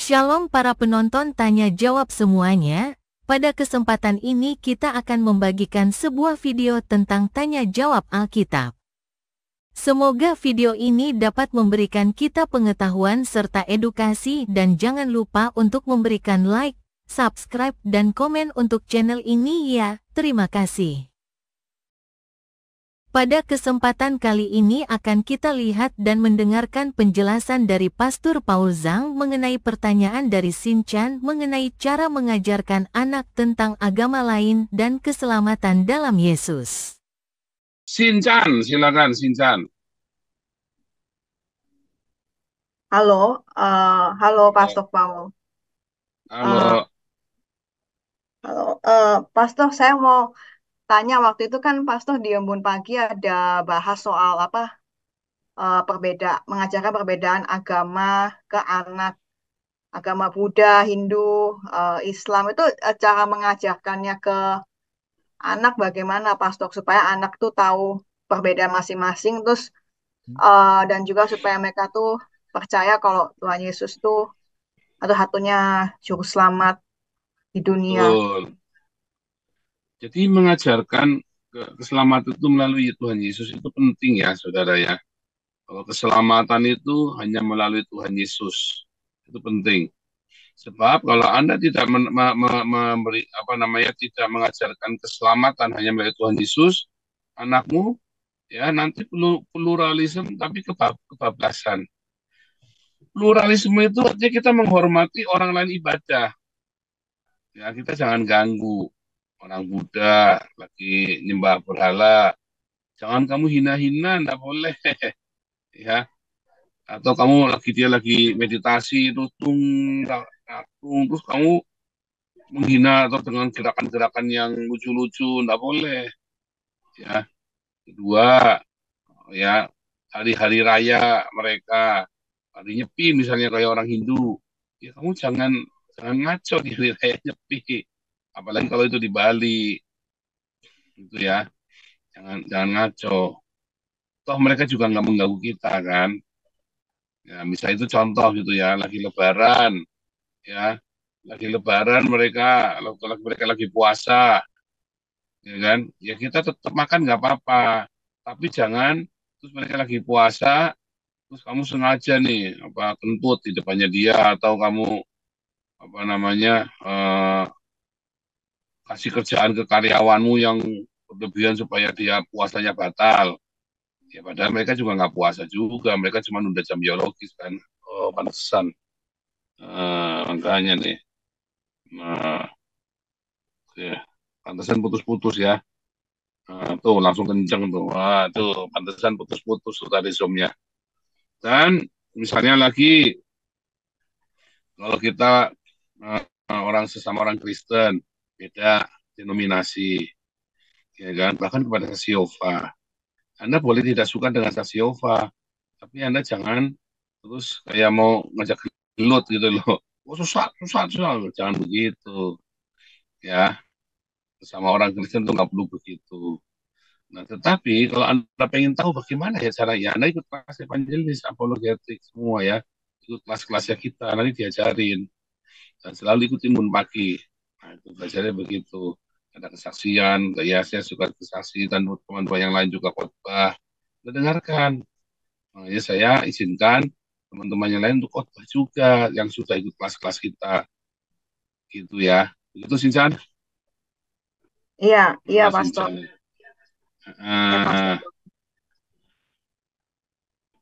Shalom para penonton tanya jawab semuanya. Pada kesempatan ini kita akan membagikan sebuah video tentang tanya jawab Alkitab. Semoga video ini dapat memberikan kita pengetahuan serta edukasi, dan jangan lupa untuk memberikan like, subscribe dan komen untuk channel ini ya. Terima kasih. Pada kesempatan kali ini akan kita lihat dan mendengarkan penjelasan dari Pastor Paul Zhang mengenai pertanyaan dari Sinchan mengenai cara mengajarkan anak tentang agama lain dan keselamatan dalam Yesus. Sinchan, silakan Sinchan. Halo, halo Halo, Pastor Paul. Eh, halo. halo, Pastor, saya mau tanya, waktu itu kan Pastor di Embun Pagi ada bahas soal mengajarkan perbedaan agama ke anak, agama Buddha, Hindu, Islam itu cara mengajarkannya ke anak bagaimana Pastor supaya anak tuh tahu perbedaan masing-masing, terus dan juga supaya mereka tuh percaya kalau Tuhan Yesus tuh satu-satunya juru selamat di dunia. Betul. Jadi mengajarkan keselamatan itu melalui Tuhan Yesus itu penting ya, saudara ya. Kalau keselamatan itu hanya melalui Tuhan Yesus, itu penting. Sebab kalau Anda tidak memberi tidak mengajarkan keselamatan hanya melalui Tuhan Yesus, anakmu ya nanti pluralisme tapi kebablasan. Pluralisme itu artinya kita menghormati orang lain ibadah. Ya, kita jangan ganggu orang Buddha lagi nyembah berhala. Jangan kamu hina-hina, enggak boleh. Ya, atau kamu dia lagi meditasi, tung, terus kamu menghina atau dengan gerakan-gerakan yang lucu-lucu, enggak boleh. Ya, kedua, ya hari-hari raya mereka, hari Nyepi misalnya kayak orang Hindu, ya kamu jangan jangan ngaco di hari raya Nyepi, apalagi kalau itu di Bali, gitu ya. Jangan ngaco. Toh mereka juga nggak mengganggu kita kan. Ya, misalnya itu contoh gitu ya, ya, lagi Lebaran mereka lagi puasa, ya kan? Ya kita tetap makan nggak apa-apa, tapi jangan terus mereka lagi puasa, terus kamu sengaja nih kentut di depannya dia, atau kamu apa namanya kasih kerjaan ke karyawanmu yang berlebihan supaya dia puasanya batal. Ya padahal mereka juga nggak puasa juga, mereka cuma nunda jam biologis kan. Oh, pantesan. Makanya nih, nah, ya, pantesan putus-putus ya. Tuh langsung kenceng tuh. Wah, tuh pantesan putus-putus tuh tadi zoomnya. Dan misalnya lagi kalau kita orang sesama orang Kristen beda denominasi, ya kan? Bahkan kepada saksi Yehova, Anda boleh tidak suka dengan saksi Yehova, tapi Anda jangan terus kayak mau ngajak gelut gitu loh. Oh, susah, susah, susah. Jangan begitu. Ya, sama orang Kristen tuh nggak perlu begitu. Nah, tetapi kalau Anda pengen tahu bagaimana ya caranya, Anda ikut kelas evangelis, apologetik, semua ya. Ikut kelas-kelasnya kita, nanti diajarin. Dan selalu ikutin Mun Pagi. Nah, itu belajarnya begitu. Ada kesaksian, ya saya suka kesaksian, dan teman-teman yang lain juga khotbah. Kita dengarkan. Makanya saya izinkan teman-teman yang lain untuk khotbah juga, yang sudah ikut kelas-kelas kita. Gitu ya. Begitu, Sinsan? Iya, iya Oh, Pastor. Sinsan. Ya Pastor. Uh,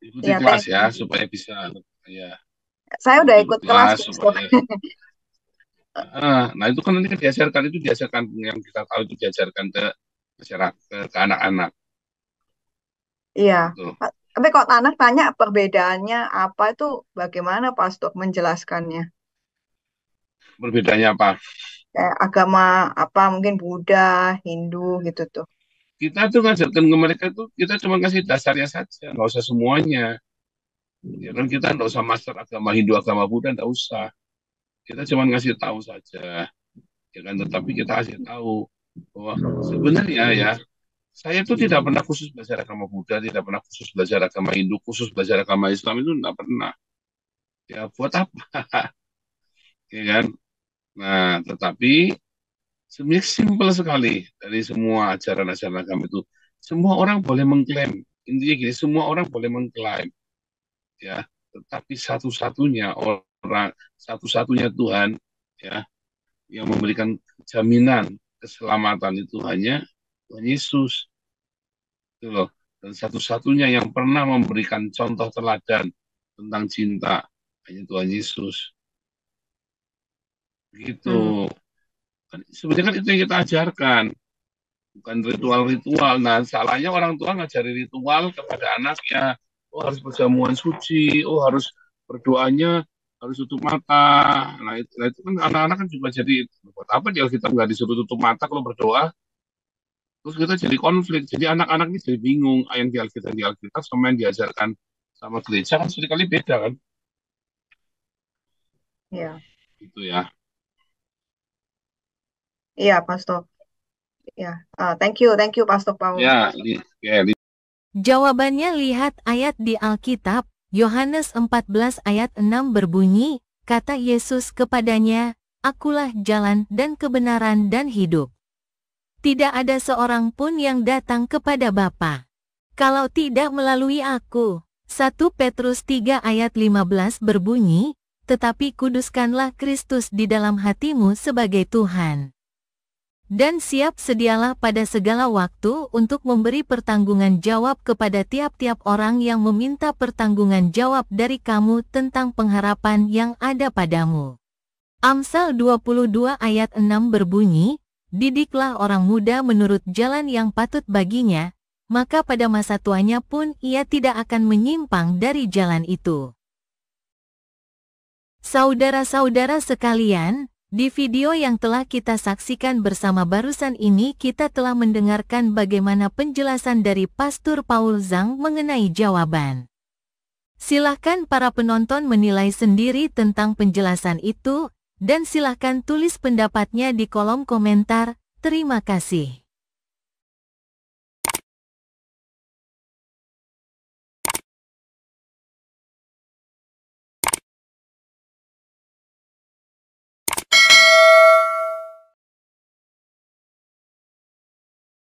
ikuti Ya, kelas thank ya, you. supaya bisa. Ya, Saya udah ikuti ikut kelas kelas Pastor. supaya. Nah, itu kan nanti kan itu diajarkan yang kita tahu itu diajarkan ke masyarakat, ke anak-anak. Iya. Gitu. Tapi kalau anak tanya perbedaannya apa itu bagaimana Pastor menjelaskannya? Perbedaannya apa? Kayak agama apa mungkin Buddha, Hindu gitu tuh. Kita tuh ngajarkan ke mereka tuh, kita cuma kasih dasarnya saja, nggak usah semuanya. Ya kan kita nggak usah master agama Hindu, agama Buddha, nggak usah. Kita cuma ngasih tahu saja. Ya kan, tetapi kita kasih tahu bahwa sebenarnya ya, saya tuh tidak pernah khusus belajar agama Buddha, tidak pernah khusus belajar agama Hindu, khusus belajar agama Islam itu nggak pernah. Ya buat apa? ya kan? Nah, tetapi sebenarnya simpel sekali dari semua ajaran-ajaran agama itu. Semua orang boleh mengklaim. Intinya gini, semua orang boleh mengklaim, ya. Tetapi satu-satunya Tuhan, ya, yang memberikan jaminan keselamatan itu hanya Tuhan Yesus, itu loh. Dan satu-satunya yang pernah memberikan contoh teladan tentang cinta hanya Tuhan Yesus. Gitu. Kan sebenarnya kan itu yang kita ajarkan, bukan ritual-ritual. Nah, salahnya orang tua ngajari ritual kepada anaknya. Oh, harus berjamuan suci, oh harus berdoanya harus tutup mata. Nah, itu kan anak-anak kan juga jadi, buat apa dia kita nggak disuruh tutup mata kalau berdoa? Terus kita jadi konflik. Jadi anak-anak ini jadi bingung yang di Alkitab sama yang diajarkan sama gereja kan sekali beda kan? Iya, Gitu ya. iya, Pastor. Ya, thank you, Pastor Paul. Ya, Jawabannya lihat ayat di Alkitab, Yohanes 14 ayat 6 berbunyi, kata Yesus kepadanya, Akulah jalan dan kebenaran dan hidup. Tidak ada seorang pun yang datang kepada Bapa kalau tidak melalui aku. 1 Petrus 3 ayat 15 berbunyi, tetapi kuduskanlah Kristus di dalam hatimu sebagai Tuhan. Dan siap sedialah pada segala waktu untuk memberi pertanggungan jawab kepada tiap-tiap orang yang meminta pertanggungan jawab dari kamu tentang pengharapan yang ada padamu. Amsal 22 ayat 6 berbunyi, didiklah orang muda menurut jalan yang patut baginya, maka pada masa tuanya pun ia tidak akan menyimpang dari jalan itu. Saudara-saudara sekalian, di video yang telah kita saksikan bersama barusan ini kita telah mendengarkan bagaimana penjelasan dari Pastor Paul Zhang mengenai jawaban. Silahkan para penonton menilai sendiri tentang penjelasan itu, dan silahkan tulis pendapatnya di kolom komentar. Terima kasih.